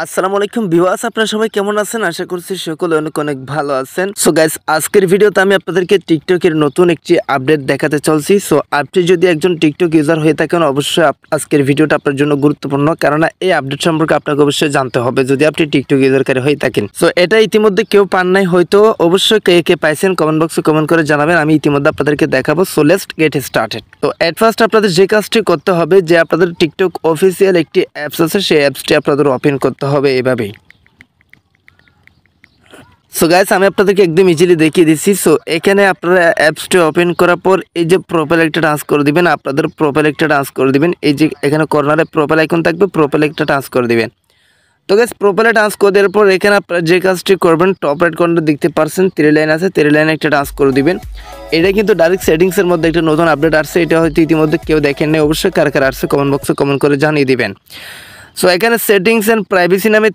আসসালামু আলাইকুম ভিউয়ার্স, আপনারা সবাই কেমন আছেন? আশা করছি সকলে অনেক অনেক ভালো আছেন। সো গাইস, আজকের ভিডিওতে আমি আপনাদেরকে টিকটকের নতুন একটি আপডেট দেখাতে চলছি। সো আপনি যদি একজন টিকটক ইউজার হয়ে থাকেন, অবশ্যই আজকের ভিডিওটা আপনার জন্য গুরুত্বপূর্ণ, কারণ এই আপডেট সম্পর্কে আপনাকে অবশ্যই জানতে হবে যদি আপনি টিকটক ইউজারকারী হয়ে থাকেন। সো এটা ইতিমধ্যে কেউ পান নাই হয়তো, অবশ্যই কে কে পাইছেন কমেন্ট বক্সে কমেন্ট করে জানাবেন, আমি ইতিমধ্যে আপনাদেরকে দেখাবো। So let's get started. তো এট ফার্স্ট আপনাদের যে কাজটি করতে হবে, যে আপনাদের টিকটক অফিসিয়াল একটি অ্যাপস আছে, সেই অ্যাপসটি আপনাদের ওপেন করতে হবে এভাবেই। সো গাইস, আমি আপনাদেরকে একদম ইজিলি দেখিয়ে দিচ্ছি। সো এখানে আপনারা অ্যাপসটি ওপেন করার পর এই যে প্রোফাইল একটা টাচ করে দিবেন, আপনাদের প্রোফাইল একটা টাচ করে দিবেন। এই যে এখানে কর্নারে প্রোফাইল আইকন থাকবে, প্রোফাইল একটা টাচ করে দিবেন। তো গাইস, প্রোফাইলে টাচ করে দেওয়ার পর এখানে আপনারা যে কাজটি করবেন, টপ রাইট কর্নারে দেখতে পারছেন 3 লাইন আছে, 3 লাইনে একটা টাচ করে দিবেন। এটা কিন্তু ডাইরেক্ট সেটিংসের মধ্যে একটা নতুন আপডেট আসছে, এটা হয়তো ইতিমধ্যে কেউ দেখেন নাই, অবশ্যই কার কার আসছে কমেন্ট বক্সে কমেন্ট করে জানিয়ে দিবেন। সো এখানে সেটিংস অ্যান্ড প্রাইভেসি নামে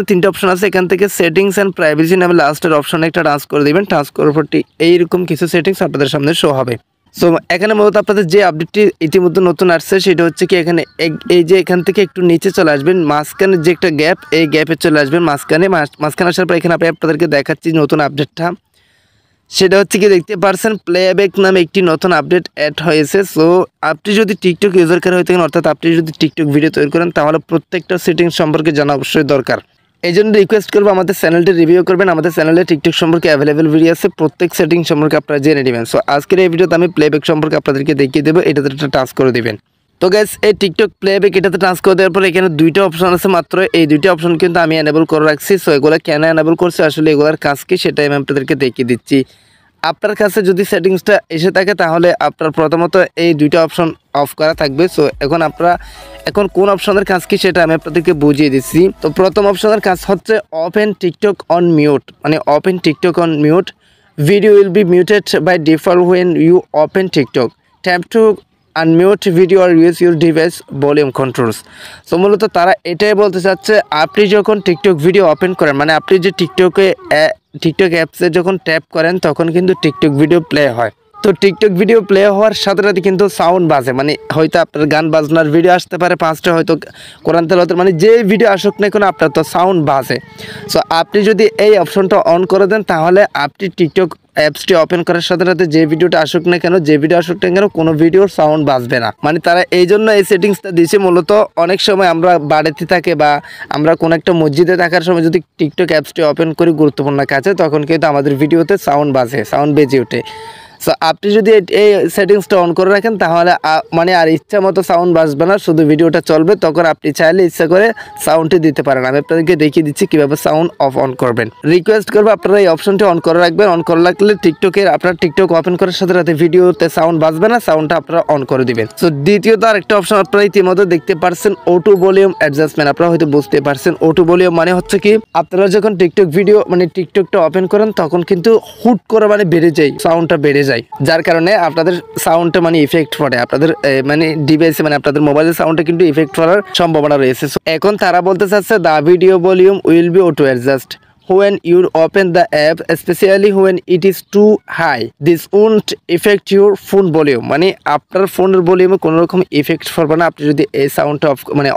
তিনটে অপশন আছে, এখান থেকে সেটিংস অ্যান্ড প্রাইভেসি নামে লাস্টের অপশনে একটা টাচ করে দিবেন। টাচ করার পর এইরকম কিছু সেটিংস আপনাদের সামনে শো হবে। সো এখানে মূলত আপনাদের যে আপডেটটি ইতিমধ্যে নতুন আসছে সেটা হচ্ছে কি, এখানে এই যে এখান থেকে একটু নিচে চলে আসবেন, মাঝখানে যে একটা গ্যাপ, এই গ্যাপে চলে আসবেন মাঝখানে আসার পর এখানে আপনাদেরকে দেখাচ্ছি নতুন আপডেটটা। সেটা হচ্ছে কি, দেখতে পারছেন প্লেব্যাক নামে একটি নতুন আপডেট অ্যাড হয়েছে। সো আপনি যদি টিকটক ইউজার হয়ে থাকেন, অর্থাৎ আপনি যদি টিকটক ভিডিও তৈরি করেন, তাহলে প্রত্যেকটা সেটিংস সম্পর্কে জানা অবশ্যই দরকার। এই জন্য রিকোয়েস্ট করবো আমাদের চ্যানেলটি রিভিউ করবেন। আমাদের চ্যানেলে টিকটক সম্পর্কে অ্যাভেলেবেল ভিডিও আছে, প্রত্যেক সেটিং সম্পর্কে আপনারা জেনে নেবেন। সো আজকের এই ভিডিওতে আমি প্লেব্যাক সম্পর্কে আপনাদেরকে দেখিয়ে দেবো, এটাতে একটা টাচ করে দেবেন। তো গাইস, এই টিকটক প্লেব্যাক এটাতে টাচ করে দেওয়ার পর এখানে দুইটা অপশন আছে মাত্র, এই দুইটা অপশন কিন্তু আমি এনেবল করে রাখছি। সো এগুলো কেন এনেবল করছি, আসলে এগুলোর কাজ কি সেটাই আমি আপনাদেরকে দেখিয়ে দিচ্ছি। আপনার কাছে যদি সেটিংসটা এসে থাকে, তাহলে আপনার প্রথমত এই দুইটা অপশন অফ করা থাকবে। সো এখন কোন অপশনের কাজ কি সেটা আমি আপনাদেরকে বুঝিয়ে দিচ্ছি। তো প্রথম অপশনের কাজ হচ্ছে ওপেন টিকটক অন মিউট, মানে open TikTok on mute, video will be muted by default when you open TikTok, tap to unmute video আর use your device volume controls. So মূলত তারা এটাই বলতে চাচ্ছে, আপনি যখন টিকটক ভিডিও ওপেন করেন, মানে আপনি যে টিকটক অ্যাপসে যখন ট্যাপ করেন, তখন কিন্তু টিকটক ভিডিও প্লে হয়। তো টিকটক ভিডিও প্লে হওয়ার সাথে সাথে কিন্তু সাউন্ড বাজে, মানে হয়তো আপনার গান বাজনার ভিডিও আসতে পারে 5টা, হয়তো কোরআন তেলাওয়াতের, মানে যে ভিডিও আসুক না কেন আপনার তো সাউন্ড বাজে। সো আপনি যদি এই অপশনটা অন করে দেন, তাহলে আপনি টিকটক অ্যাপসটি ওপেন করার সাথে সাথে যে ভিডিওটা আসুক না কেন, কোনো ভিডিওর সাউন্ড বাজবে না। মানে তারা এই জন্য এই সেটিংসটা দিয়েছে। মূলত অনেক সময় আমরা বাড়িতে থাকে বা আমরা কোনো একটা মসজিদে থাকার সময় যদি টিকটক অ্যাপসটি ওপেন করি গুরুত্বপূর্ণ কাজে, তখন কিন্তু আমাদের ভিডিওতে সাউন্ড বেজে ওঠে। সো আপনি যদি এই সেটিংসটা অন করে রাখেন, তাহলে মানে আর ইচ্ছা মতো সাউন্ড বাজবে না, শুধু ভিডিওটা চলবে। তখন আপনি চাইলে ইচ্ছা করে সাউন্ডটি দিতে পারেন। আমি আপনাদেরকে দেখিয়ে দিচ্ছি কীভাবে সাউন্ড অন করবেন। রিকোয়েস্ট করবো আপনারা এই অপশনটি অন করে রাখবেন। অন করে রাখলে আপনার টিকটক ওপেন করার সাথে সাথে ভিডিওতে সাউন্ড বাজবে না, সাউন্ডটা আপনারা অন করে দিবেন। সো দ্বিতীয়ত আরেকটা অপশন আপনারা ইতিমধ্যে দেখতে পারছেন, অটো ভলিউম অ্যাডজাস্টমেন্ট। আপনারা হয়তো বুঝতে পারছেন অটো ভলিউম মানে হচ্ছে কি, আপনারা যখন টিকটক ভিডিও মানে টিকটকটা ওপেন করেন, তখন কিন্তু হুট করে মানে বেড়ে যায়, সাউন্ডটা বেড়ে যায়, যার কারণে আপনাদের সাউন্ডটা মানে ইফেক্ট পড়ে, আপনাদের মানে ডিভাইসে, মানে আপনাদের মোবাইলের সাউন্ডটা কিন্তু ইফেক্ট পড়ার সম্ভাবনা রয়েছে। এখন তারা বলতে চাচ্ছে, the video volume will be auto adjust when you open the app, especially when it is too high. This won't affect your phone volume, মানে আপনার ফোনের ভলিউমে কোনো রকম ইফেক্ট পড়বে না। আপনি যদি এই সাউন্ডটা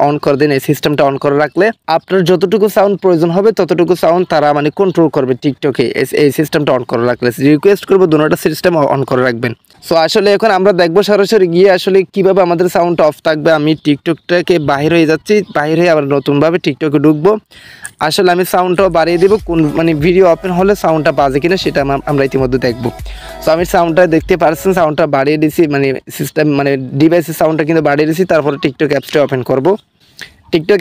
অন করে দেন, এই সিস্টেমটা অন করে রাখলে আপনার যতটুকু সাউন্ড প্রয়োজন হবে ততটুকু সাউন্ড তারা মানে কন্ট্রোল করবে টিকটকে, এই সিস্টেমটা অন করে রাখলে। রিকোয়েস্ট করবো দুটোটা সিস্টেম অন করে রাখবেন। সো আসলে এখন আমরা দেখবো সরাসরি গিয়ে আসলে কিভাবে আমাদের সাউন্ডটা অফ থাকবে। আমি টিকটকটাকে বাহির হয়ে যাচ্ছি, বাহির হয়ে আবার নতুনভাবে টিকটকে ঢুকবো। আসলে আমি সাউন্ডটাও বাড়িয়ে দেবো, কোন মানে ভিডিও ওপেন হলে সাউন্ডটা বাজে কিনা সেটা আমরা ইতিমধ্যে দেখবো। সো আমি সাউন্ডটা দেখতে পারছেন, সাউন্ডটা বাড়িয়ে দিয়েছি, মানে সিস্টেম মানে ডিভাইসের সাউন্ডটা কিন্তু বাড়িয়ে দিয়েছি। তারপরে টিকটক অ্যাপসটা ওপেন করবো। টিকটক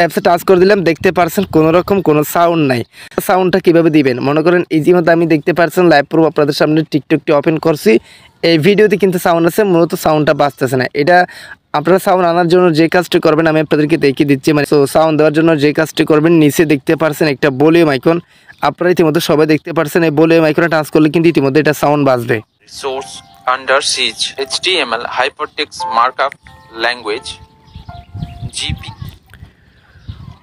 অ্যাপসে টাচ করে দিলাম, দেখতে পারছেন কোনো রকম কোনো সাউন্ড নাই। সাউন্ডটা কীভাবে দিবেন, মনে করেন ইতিমধ্যে আমি দেখতে পারছেন লাইভ প্রুফ আপনাদের সামনে টিকটকটি ওপেন করছি। এই ভিডিওতে কিন্তু সাউন্ড আছে, মূলত সাউন্ডটা বাজতেছে না। এটা আপনারা সাউন্ড আনার জন্য যে কাজটি করবেন আমি আপনাদেরকে দেখিয়ে দিচ্ছি। মানে সো সাউন্ড দেওয়ার জন্য যে কাজটি করবেন, নিচে দেখতে পারছেন একটা ভলিউম আইকন, আপনারা ইতিমধ্যে সবাই দেখতে পারছেন। এই ভলিউম আইকনে টাচ করলে কিন্তু ইতিমধ্যে এটা সাউন্ড বাজবে। Source under siege HTML hypertext markup language GP।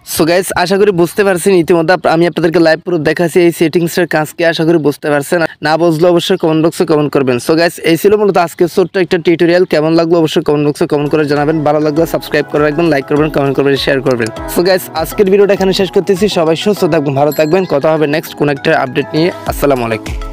So guys আশা করি বুঝতে পারছেন, ইতিমধ্যে আমি আপনাদেরকে লাইভ প্রুফ দেখাচ্ছি এই সেটিংসের কাজকে। আশা করি বুঝতে পারছেন, না বুঝলে অবশ্যই কমেন্ট বক্সে কমেন্ট করবেন। সো গাইস এই ছিল মূলত আজকের ছোট্ট একটা টিউটোরিয়াল। কেমন লাগলো অবশ্যই কমেন্ট বক্সে কমেন্ট করে জানাবেন। ভালো লাগলে সাবস্ক্রাইব করে রাখবেন, লাইক করবেন, কমেন্ট করবেন, শেয়ার করবেন। সো গাইস আজকের ভিডিওটা এখানে শেষ করতেছি। সবাই সুস্থ থাকবেন, ভালো থাকবেন। কথা হবে নেক্সট কোন একটা আপডেট নিয়ে। আসসালামু আলাইকুম।